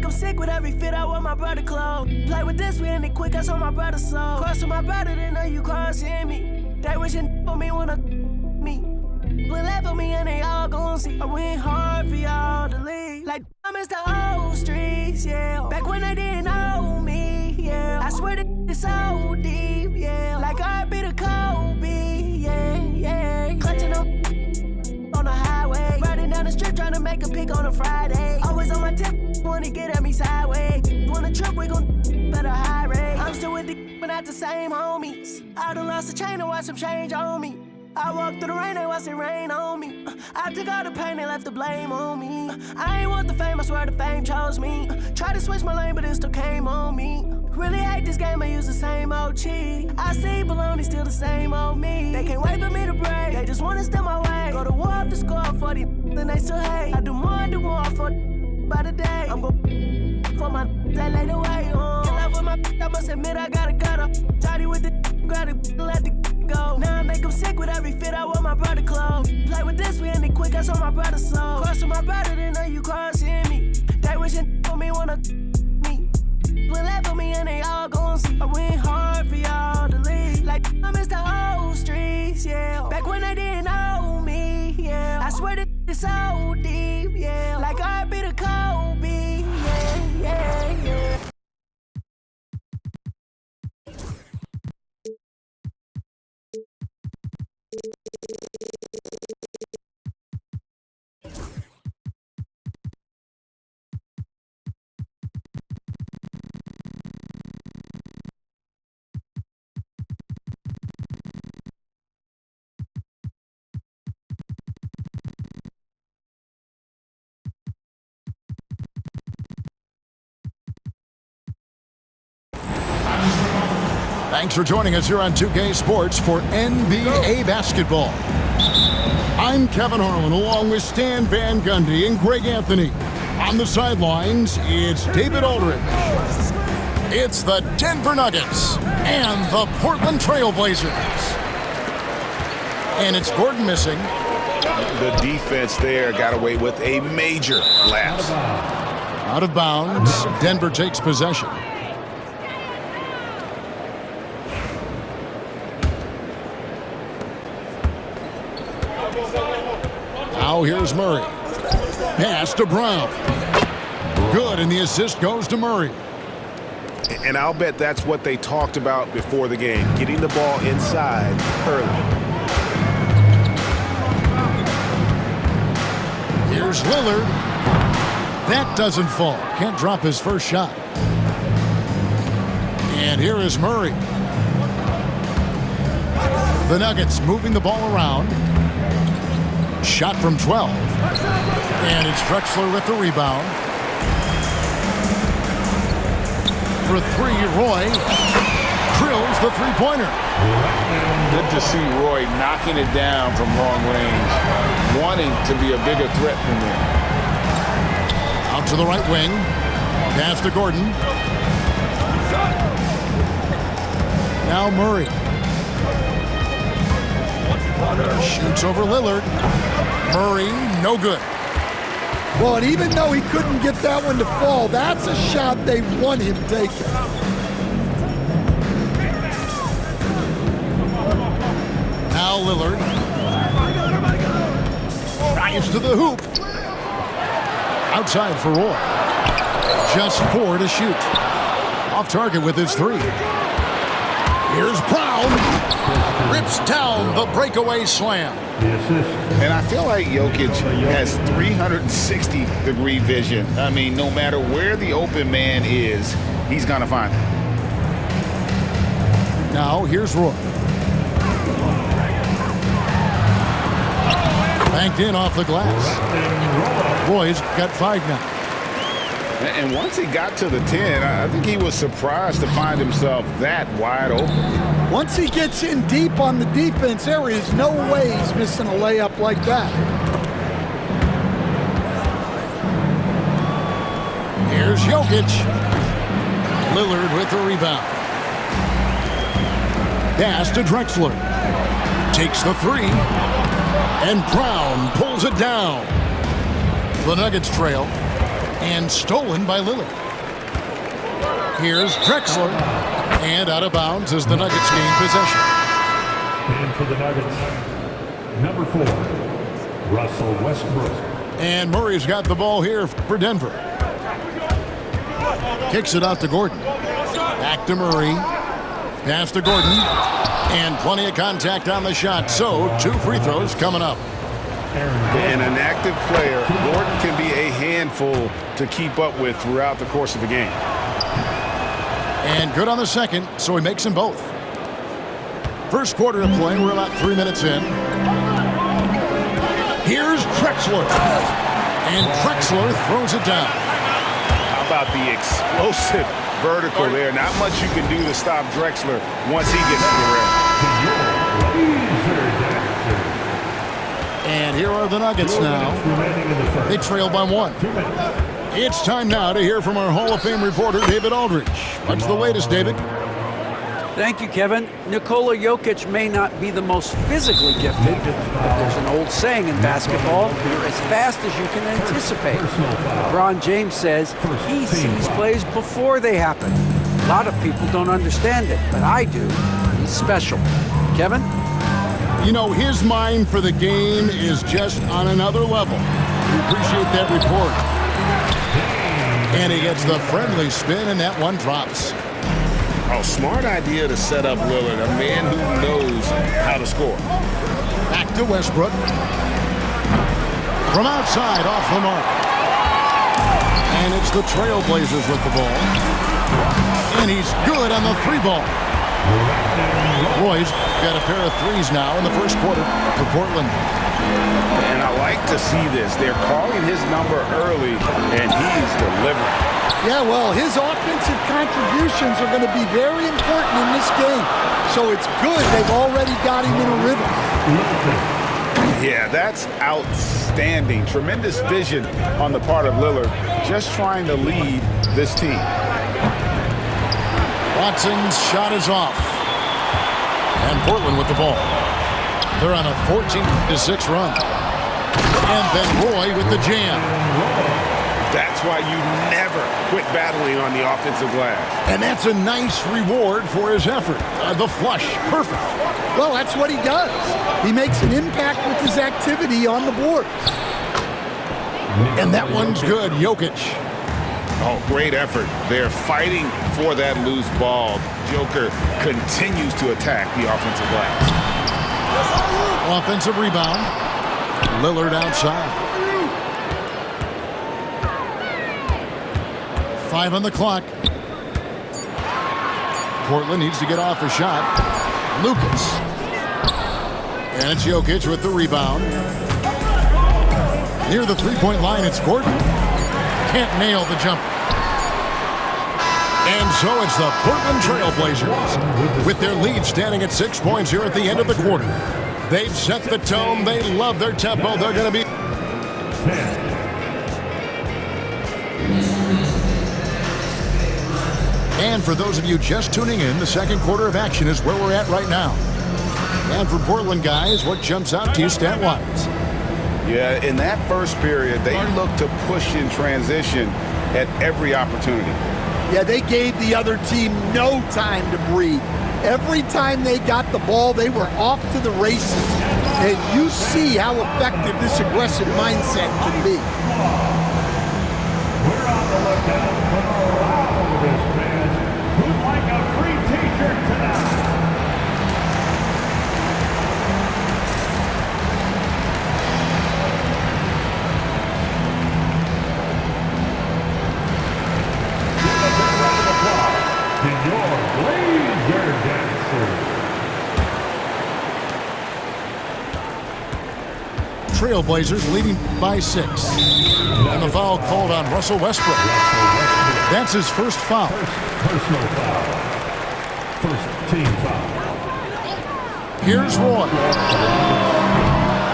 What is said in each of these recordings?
them sick with every fit I want my brother clothes. Play with this, we end it quick, I saw my brother's soul. Crossing my brother, then know you crossing me. They wishing for me wanna me. But left for me and they all gon' see. I went hard for y'all to leave. Like I miss the old streets, yeah. Back when they didn't know me, yeah. I swear that it's so deep, yeah. Like I be the Kobe, yeah. Clutching on the highway. Riding down the strip trying to make a pick on a Friday. Always on my tip, wanna get at me sideways. On a trip, we gon' better high rate. I'm still with the but not the same homies. I done lost the chain and watched them change on me. I walked through the rain, they watched it rain on me. I took all the pain, they left the blame on me. I ain't want the fame, I swear the fame chose me. Tried to switch my lane, but it still came on me. Really hate this game, I use the same old cheat. I see baloney, still the same old me. They can't wait for me to break, they just wanna steal my way. Go to war up the score for the then they still hate. I do more for by the day. I'm gon' for my that laid away on. In love with my I must admit I got a gutter. Tidy with the gotta let the go. Now I make them sick with every fit I want my brother clothes. Play with this, we end it quick, I saw my brother's soul. Crossing my brother, then know you crossing me. They wishing for me wanna me. But left for me and they all gon' see. I went hard for y'all to leave. Like I miss the old streets, yeah. Back when they didn't know me, yeah. I swear that it's so deep, yeah. Like I be the Kobe, yeah. Thanks for joining us here on 2K Sports for NBA basketball. I'm Kevin Harlan along with Stan Van Gundy and Greg Anthony. On the sidelines, it's David Aldridge. It's the Denver Nuggets and the Portland Trail Blazers. And it's Gordon missing. The defense there got away with a major lapse. Out of bounds, Denver takes possession. Now here's Murray. Pass to Brown. Good, and the assist goes to Murray. And I'll bet that's what they talked about before the game, getting the ball inside early. Here's Lillard. That doesn't fall. Can't drop his first shot. And here is Murray. The Nuggets moving the ball around. Shot from 12. And it's Drexler with the rebound. For three, Roy drills the three-pointer. Good to see Roy knocking it down from long range, wanting to be a bigger threat from there. Out to the right wing. Pass to Gordon. Now Murray. Shoots over Lillard. Murray, no good. Well, and even though he couldn't get that one to fall, that's a shot they want him taking. Now Lillard. Drives to the hoop. Outside for Roy. Just 4 to shoot. Off target with his 3. Here's Brown. Rips down the breakaway slam. And I feel like Jokic has 360-degree vision. I mean, no matter where the open man is, he's going to find it. Now, here's Roy. Banked in off the glass. Roy's got 5 now. And once he got to the 10, I think he was surprised to find himself that wide open. Once he gets in deep on the defense, there is no way he's missing a layup like that. Here's Jokic. Lillard with the rebound. Pass to Drexler. Takes the 3. And Brown pulls it down. The Nuggets trail. And stolen by Lillard. Here's Drexler. And out of bounds as the Nuggets gain possession. And for the Nuggets, number 4, Russell Westbrook. And Murray's got the ball here for Denver. Kicks it out to Gordon. Back to Murray. Pass to Gordon. And plenty of contact on the shot. So 2 free throws coming up. And an active player, Gordon can be a handful to keep up with throughout the course of the game. And good on the second, so he makes them both. First quarter of play, we're about 3 minutes in. Here's Drexler. And Drexler throws it down. How about the explosive vertical there? Not much you can do to stop Drexler once he gets to the rim. And here are the Nuggets now. They trail by 1. It's time now to hear from our Hall of Fame reporter, David Aldridge. What's the latest, David? Thank you, Kevin. Nikola Jokic may not be the most physically gifted, but there's an old saying in basketball, you're as fast as you can anticipate. LeBron James says he sees plays before they happen. A lot of people don't understand it, but I do. He's special. Kevin? You know, his mind for the game is just on another level. We appreciate that report. And he gets the friendly spin, and that one drops. Oh, smart idea to set up Lillard, a man who knows how to score. Back to Westbrook. From outside, off the mark. And it's the Trailblazers with the ball. And he's good on the 3-ball. Roy's got a pair of threes now in the first quarter for Portland. And I like to see this. They're calling his number early, and he's delivering. Yeah, well, his offensive contributions are going to be very important in this game. So it's good they've already got him in a rhythm. Yeah, that's outstanding. Tremendous vision on the part of Lillard, just trying to lead this team. Watson's shot is off. And Portland with the ball. They're on a 14-6 run. And then Roy with the jam. That's why you never quit battling on the offensive glass. And that's a nice reward for his effort. The flush, perfect. Well, that's what he does. He makes an impact with his activity on the boards. And that one's good, Jokic. Oh, great effort. They're fighting for that loose ball. Joker continues to attack the offensive glass. Offensive rebound. Lillard outside. 5 on the clock. Portland needs to get off a shot. Lucas. And it's Jokic with the rebound. Near the 3-point line, it's Gordon. Can't nail the jumper. And so it's the Portland Trailblazers. With their lead standing at 6 points here at the end of the quarter. They've set the tone. They love their tempo. They're going to be... And for those of you just tuning in, the second quarter of action is where we're at right now. And for Portland guys, what jumps out to you stat-wise? Yeah, in that first period, they looked to push in transition at every opportunity. Yeah, they gave the other team no time to breathe. Every time they got the ball, they were off to the races. And you see how effective this aggressive mindset can be. We're on the lookout for the loudest fans who'd like a free t-shirt tonight. Trailblazers leading by 6. And the foul called on Russell Westbrook. That's his first foul. Personal foul. First team foul. Here's Roy.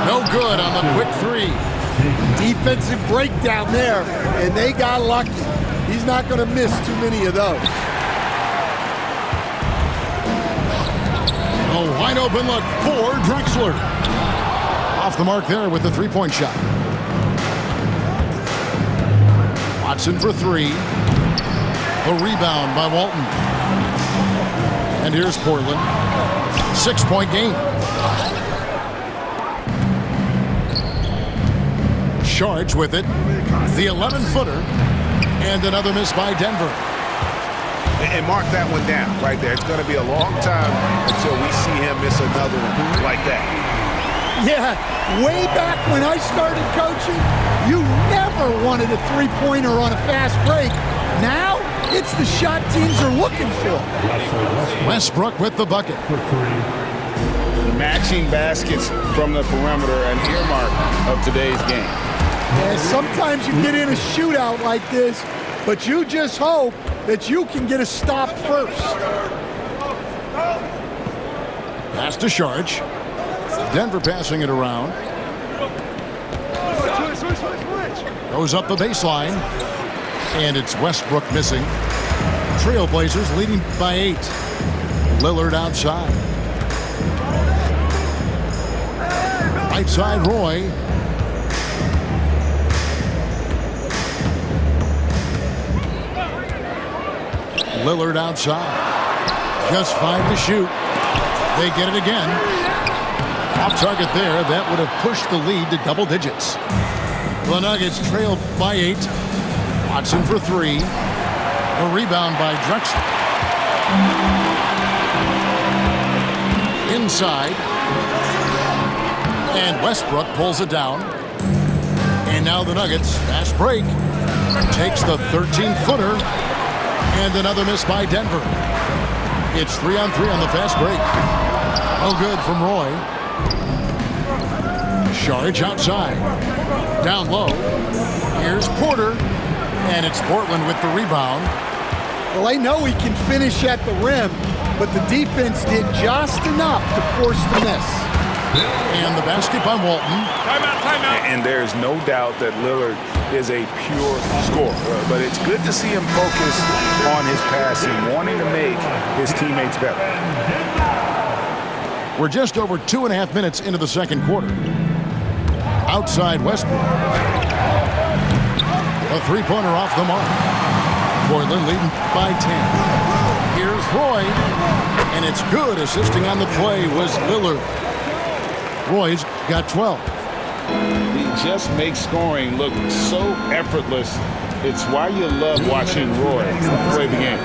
No good on the quick 3. Defensive breakdown there, and they got lucky. He's not going to miss too many of those. A wide open look for Drexler. Off the mark there with the 3-point shot. Watson for three. The rebound by Walton. And here's Portland. 6-point game. Sharge with it. The 11-footer. And another miss by Denver. And mark that one down right there. It's going to be a long time until we see him miss another one like that. Yeah, way back when I started coaching, you never wanted a three-pointer on a fast break. Now, it's the shot teams are looking for. Westbrook with the bucket. Matching baskets from the perimeter, an earmark of today's game. Yeah, sometimes you get in a shootout like this, but you just hope that you can get a stop first. Pass to Sharge. Denver passing it around. Goes up the baseline. And it's Westbrook missing. Trailblazers leading by 8. Lillard outside. Right side, Roy. Lillard outside. Just 5 to shoot. They get it again. Off target there. That would have pushed the lead to double digits. The Nuggets trail by 8. Watson for 3. A rebound by Drexler. Inside. And Westbrook pulls it down. And now the Nuggets, fast break, takes the 13-footer. And another miss by Denver. It's 3-on-3 on the fast break. No good from Roy. Sharge outside. Down low. Here's Porter. And it's Portland with the rebound. Well, I know he can finish at the rim, but the defense did just enough to force the miss. And the basket by Walton. Timeout. And there's no doubt that Lillard is a pure scorer. But it's good to see him focus on his passing, wanting to make his teammates better. We're just over 2.5 minutes into the second quarter. Outside Westbrook. A three-pointer off the mark. Portland leading by 10. Here's Roy. And it's good. Assisting on the play was Lillard. Roy's got 12. He just makes scoring look so effortless. It's why you love watching Roy play the game.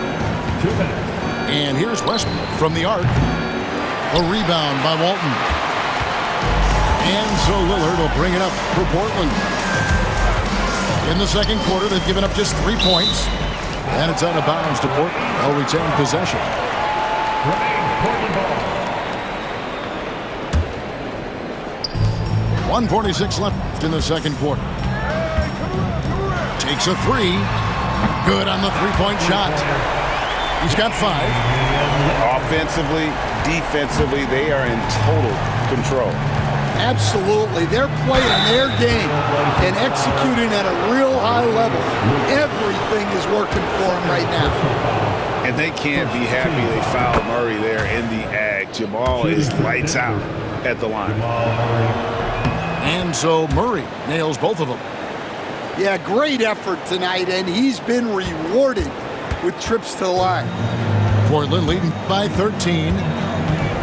And here's Westbrook from the arc. A rebound by Walton. And so Lillard will bring it up for Portland. In the second quarter, they've given up just 3 points. And it's out of bounds to Portland. They'll retain possession. 1:46 left in the second quarter. Takes a 3. Good on the three-point shot. He's got 5. Offensively, defensively, they are in total control. Absolutely. They're playing their game and executing at a real high level. Everything is working for them right now. And they can't be happy they fouled Murray there in the ag. Jamal is lights out at the line. And so Murray nails both of them. Yeah, great effort tonight, and he's been rewarded with trips to the line. Portland leading by 13.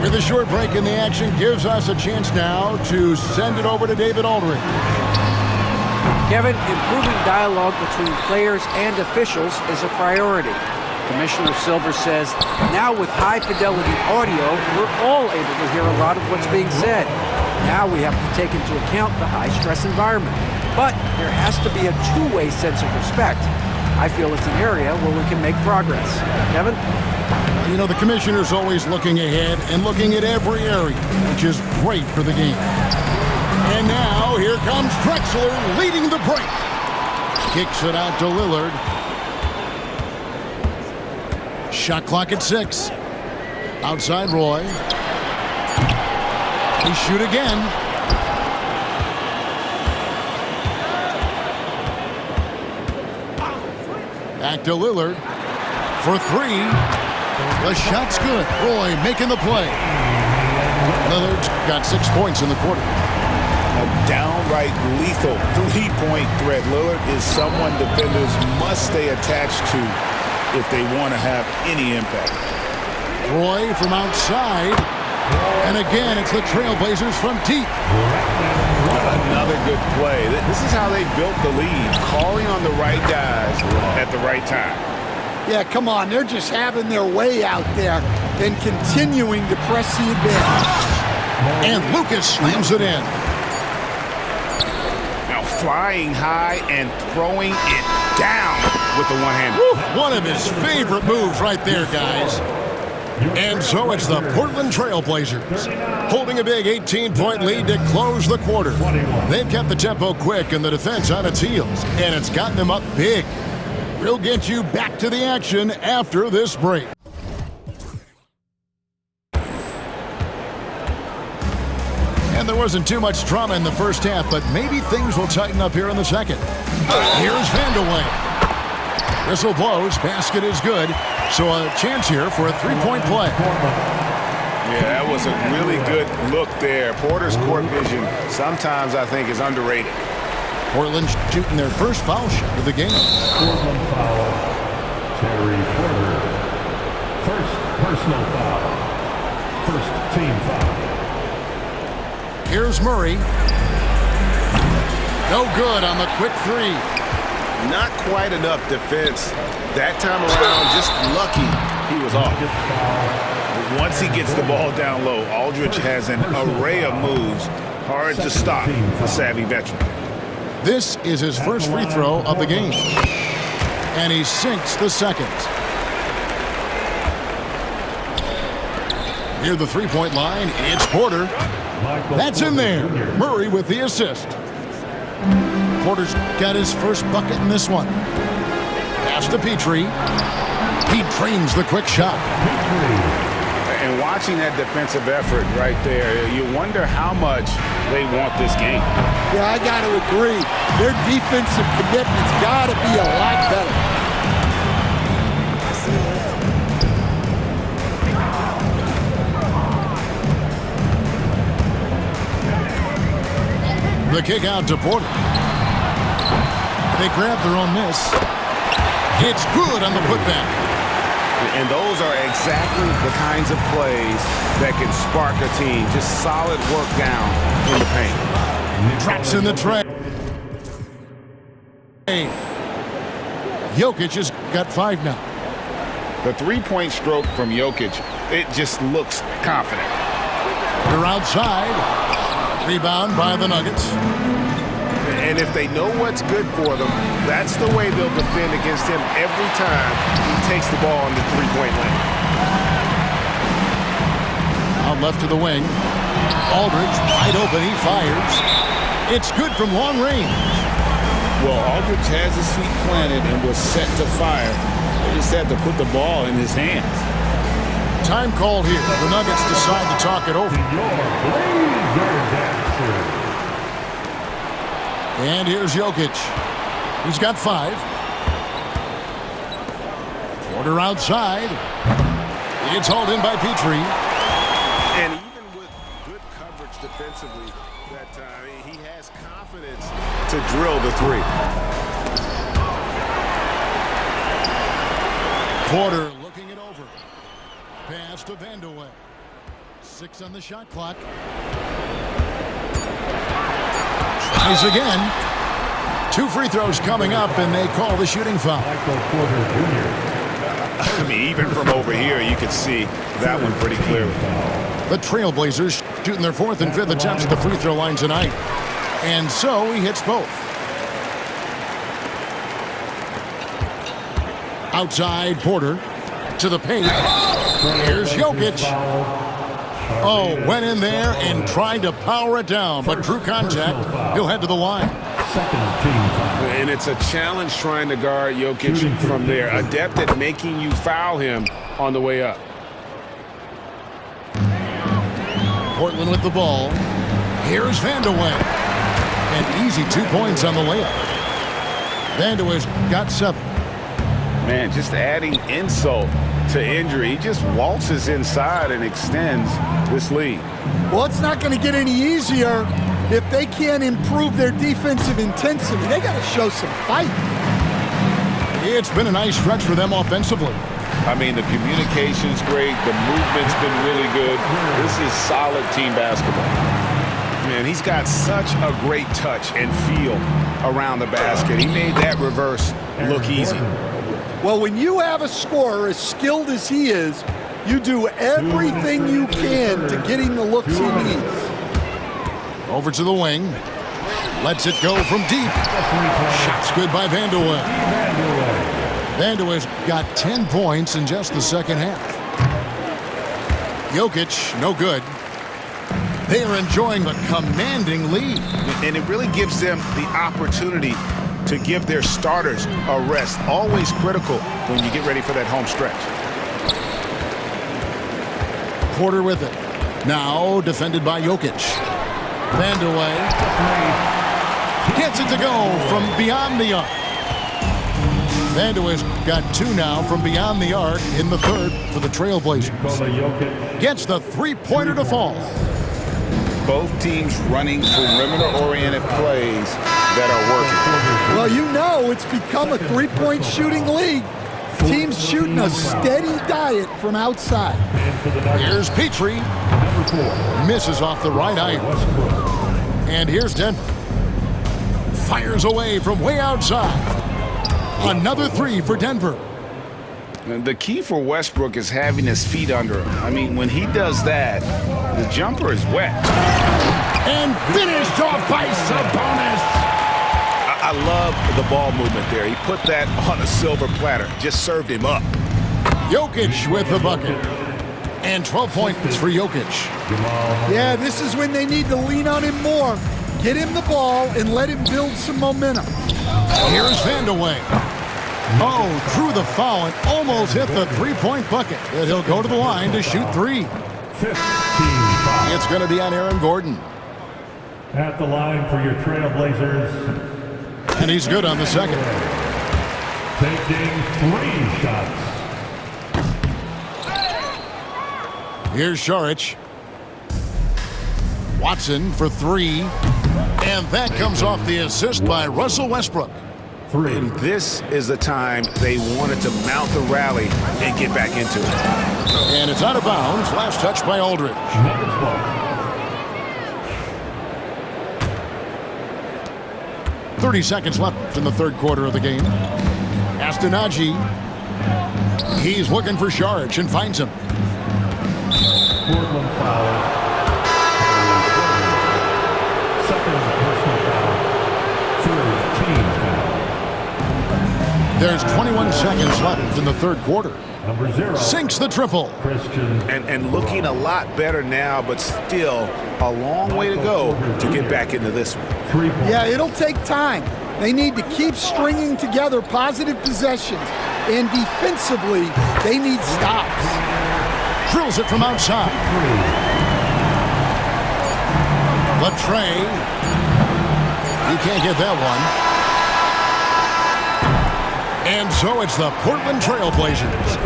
With a short break in the action gives us a chance now to send it over to David Aldridge. Kevin, improving dialogue between players and officials is a priority. Commissioner Silver says, now with high-fidelity audio, we're all able to hear a lot of what's being said. Now we have to take into account the high-stress environment. But there has to be a two-way sense of respect. I feel it's an area where we can make progress. Kevin? You know, the commissioner's always looking ahead and looking at every area, which is great for the game. And now, here comes Drexler leading the break. Kicks it out to Lillard. Shot clock at 6. Outside Roy. They shoot again. Back to Lillard for 3. The shot's good. Roy making the play. Lillard's got 6 points in the quarter. a downright lethal three-point threat. Lillard is someone defenders must stay attached to if they want to have any impact. Roy from outside. And again, it's the Trailblazers from deep. Another good play. This is how they built the lead, calling on the right guys at the right time. Yeah, come on. They're just having their way out there and continuing to press the advantage. And Lucas slams it in. Now flying high and throwing it down with the one-hand. One of his favorite moves right there, guys. And so it's the Portland Trailblazers holding a big 18-point lead to close the quarter. They've kept the tempo quick and the defense on its heels, and it's gotten them up big. We'll get you back to the action after this break. And there wasn't too much drama in the first half, but maybe things will tighten up here in the second. Here's Vandeweghe. Whistle blows, basket is good. So a chance here for a three-point play. Yeah, that was a really good look there. Porter's court vision sometimes I think is underrated. Portland shooting their first foul shot of the game. Portland foul. Terry Porter. First personal foul. First team foul. Here's Murray. No good on the quick three. Not quite enough defense. That time around, just lucky he was off. Once he gets the ball down low, Aldridge has an array of moves. Hard to stop the savvy veteran. This is his first free throw of the game. And he sinks the second. Near the three-point line, it's Porter. That's in there. Murray with the assist. Porter's got his first bucket in this one. Pass to Petrie. He drains the quick shot. And watching that defensive effort right there, you wonder how much they want this game. Yeah, I got to agree. Their defensive commitment's got to be a lot better. The kick out to Porter. They grab their own miss. It's good on the putback. And those are exactly the kinds of plays that can spark a team. Just solid work down in the paint. Drops in the tray. Jokic has got 5 now. The three-point stroke from Jokic, it just looks confident. They're outside. Rebound by the Nuggets. And if they know what's good for them, that's the way they'll defend against him every time he takes the ball in the three-point lane. Out left to the wing. Aldridge wide open. He fires. It's good from long range. Well, Aldridge has his feet planted and was set to fire. They just had to put the ball in his hands. Time called here. The Nuggets decide to talk it over. And here's Jokic. He's got 5. Porter outside. It's hauled in by Petrie. And even with good coverage defensively that time, he has confidence to drill the three. Porter looking it over. Pass to Vandeweghe. 6 on the shot clock. Tries again. 2 free throws coming up, and they call the shooting foul. Michael Porter Jr. I mean, even from over here, you can see that one pretty clearly. The Trailblazers shooting their 4th and 5th attempts at the free throw line tonight. And so he hits both. Outside, Porter to the paint. Here's Jokic. Oh, went in there and tried to power it down, but drew contact. He'll head to the line. And it's a challenge trying to guard Jokic from there. Adept at making you foul him on the way up. Portland with the ball. Here's Vandeweghe. And easy 2 points on the layup. Vandeweghe's got 7. Man, just adding insult to injury. He just waltzes inside and extends this lead. Well, it's not going to get any easier if they can't improve their defensive intensity, they got to show some fight. It's been a nice stretch for them offensively. I mean, the communication's great. The movement's been really good. This is solid team basketball. Man, he's got such a great touch and feel around the basket. He made that reverse look easy. Well, when you have a scorer as skilled as he is, you do everything you can to get him the looks he needs. Over to the wing. Lets it go from deep. Shot's good by Vanderwey. Vanderwey's got 10 points in just the second half. Jokic, no good. They are enjoying a commanding lead. And it really gives them the opportunity to give their starters a rest. Always critical when you get ready for that home stretch. Porter with it. Now defended by Jokic. Vanderwey gets it to go from beyond the arc. Vanderwey's got 2 now from beyond the arc in the third for the Trailblazers. Gets the three-pointer to fall. Both teams running perimeter-oriented plays that are working. Well, you know it's become a three-point shooting league. Teams shooting a steady diet from outside. Here's Petrie. Misses off the right iron. And here's Denver. Fires away from way outside. Another 3 for Denver. The key for Westbrook is having his feet under him. I mean, when he does that, the jumper is wet. And finished off by Sabonis. I love the ball movement there. He put that on a silver platter. Just served him up. Jokic with the bucket. And 12 points for Jokic. Yeah, this is when they need to lean on him more. Get him the ball and let him build some momentum. Here's Vanderwey. Oh, drew the foul and almost hit the three-point bucket. And he'll go to the line to shoot 3. 15 It's going to be on Aaron Gordon. at the line for your Trailblazers. And he's good on the second. Taking 3 shots. Here's Šarić. Watson for 3. And that comes off the assist by Russell Westbrook. 3. And this is the time they wanted to mount the rally and get back into it. And it's out of bounds. Last touch by Aldridge. Nuggets ball. 30 seconds left in the third quarter of the game. Astonagi. He's looking for Šarić and finds him. Portland foul. Second personal foul. Third team foul. There's 21 seconds left in the third quarter. Number 0. Sinks the triple. Christian. And looking a lot better now, but still a long way to go to get back into this one. 3 points. Yeah, it'll take time. They need to keep stringing together positive possessions. And defensively, they need stops. Drills it from outside. 3. Latrey. He can't get that one. And so it's the Portland Trailblazers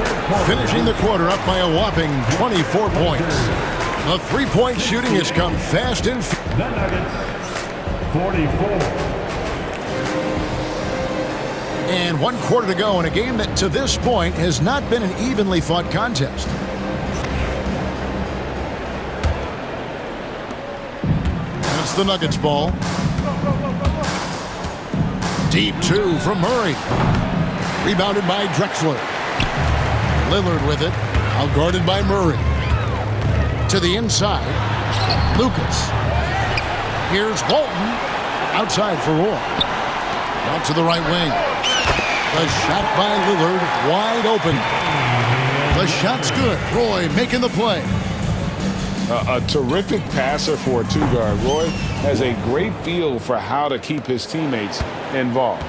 finishing the quarter up by a whopping 24 points. The three-point shooting has come fast and The Nuggets, 44. And 1 quarter to go in a game that to this point has not been an evenly fought contest. That's the Nuggets ball. Deep 2 from Murray. Rebounded by Drexler. Lillard with it. Outguarded by Murray. To the inside. Lucas. Here's Walton. Outside for Roy. Out to the right wing. The shot by Lillard. Wide open. The shot's good. Roy making the play. A terrific passer for a 2-guard. Roy has a great feel for how to keep his teammates involved.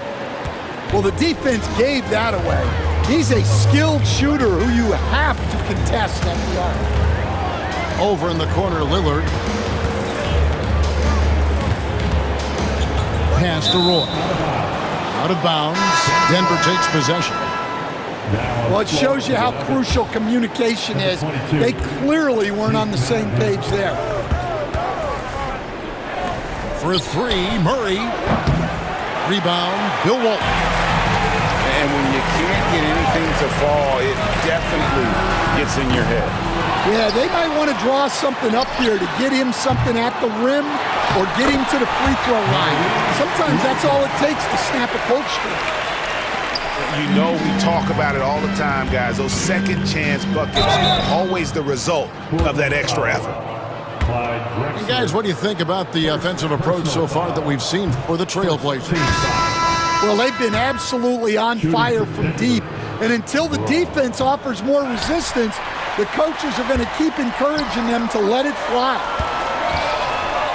Well, the defense gave that away. He's a skilled shooter who you have to contest at the arc. Over in the corner, Lillard. Pass to Roy. Out of bounds. Denver takes possession. Well, it shows you how crucial communication is. They clearly weren't on the same page there. For three, Murray. Rebound, Bill Walton. And when you can't get anything to fall, it definitely gets in your head. Yeah, they might want to draw something up here to get him something at the rim or get him to the free throw line. Sometimes that's all it takes to snap a cold streak. You know we talk about it all the time, guys. Those second chance buckets, always the result of that extra effort. And guys, what do you think about the offensive approach so far that we've seen for the Trailblazers? Well, they've been absolutely on fire from deep. And until the defense offers more resistance, the coaches are going to keep encouraging them to let it fly.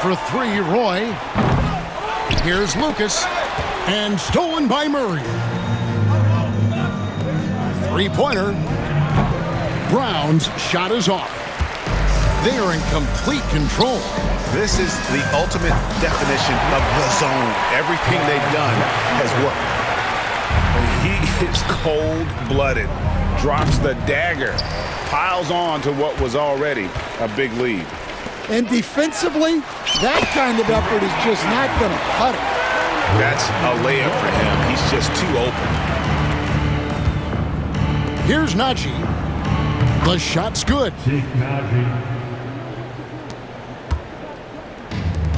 For three, Roy. Here's Lucas. And stolen by Murray. Three-pointer. Brown's shot is off. They are in complete control. This is the ultimate definition of the zone. Everything they've done has worked. He is cold-blooded, drops the dagger, piles on to what was already a big lead. And defensively, that kind of effort is just not going to cut it. That's a layup for him. He's just too open. Here's Najee. The shot's good.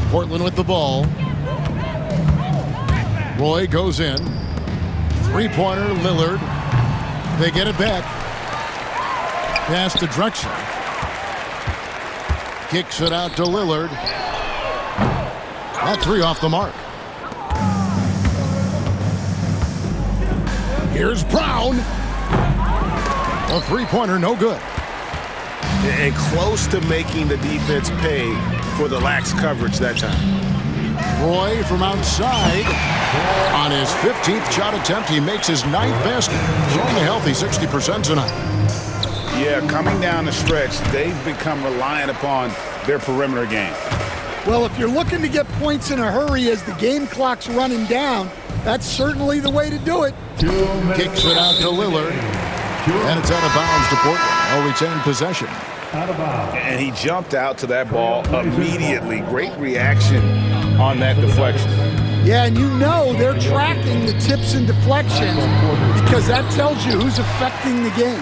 Portland with the ball. Roy goes in. Three-pointer, Lillard. They get it back. Pass to Drexler. Kicks it out to Lillard. That three off the mark. Here's Brown. A three-pointer, no good. And close to making the defense pay for the lax coverage that time. Roy from outside. On his 15th shot attempt, he makes his 9th basket. Showing a healthy 60% tonight. Yeah, coming down the stretch, they've become reliant upon their perimeter game. Well, if you're looking to get points in a hurry as the game clock's running down, that's certainly the way to do it. Kicks it out to Lillard. And it's out of bounds to Portland. They'll retain possession. And he jumped out to that ball immediately. Great reaction on that deflection. Yeah, and you know they're tracking the tips and deflections because that tells you who's affecting the game.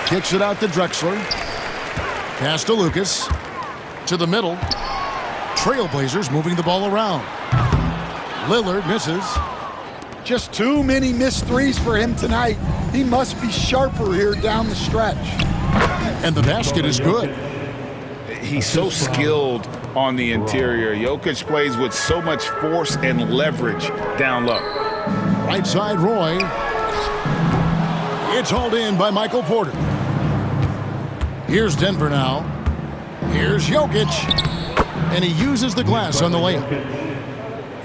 Kicks it out to Drexler. Pass to Lucas. To the middle. Trailblazers moving the ball around. Lillard misses. Just too many missed threes for him tonight. He must be sharper here down the stretch. And the basket is good. He's so skilled on the interior. Jokic plays with so much force and leverage down low. Right side, Roy. It's hauled in by Michael Porter. Here's Denver now. Here's Jokic. And he uses the glass on the layup.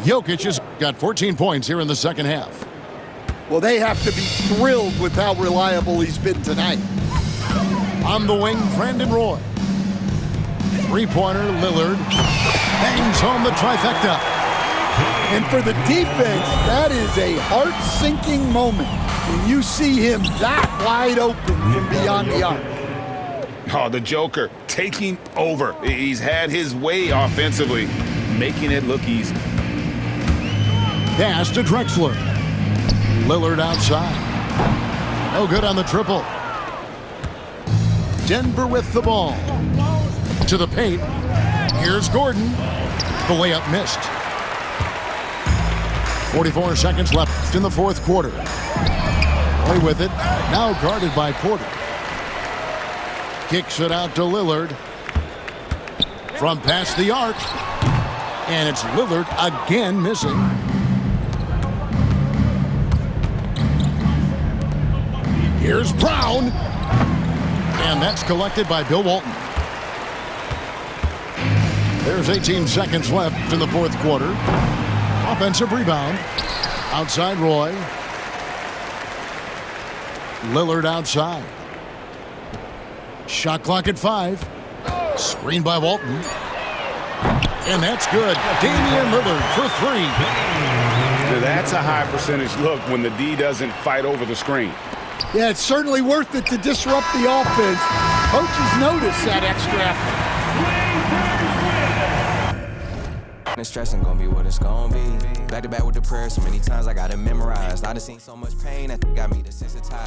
Jokic has got 14 points here in the second half. Well, they have to be thrilled with how reliable he's been tonight. On the wing, Brandon Roy. Three-pointer, Lillard. Bangs home the trifecta. And for the defense, that is a heart-sinking moment when you see him that wide open from beyond the arc. Oh, the Joker taking over. He's had his way offensively, making it look easy. Pass to Drexler. Lillard outside. No good on the triple. Denver with the ball. To the paint. Here's Gordon. The layup missed. 44 seconds left in the fourth quarter. Roy with it. Now guarded by Porter. Kicks it out to Lillard. From past the arc. And it's Lillard again missing. Here's Brown. And that's collected by Bill Walton. There's 18 seconds left in the fourth quarter. Offensive rebound. Outside Roy. Lillard outside. Shot clock at 5. Screen by Walton. And that's good. Damian Lillard for 3. That's a high percentage look when the D doesn't fight over the screen. Yeah, it's certainly worth it to disrupt the offense. Coaches notice that extra effort. The stress ain't gonna be what it's gonna be. Back to back with the prayers, so many times I got it memorized. I done seen so much pain that got me desensitized.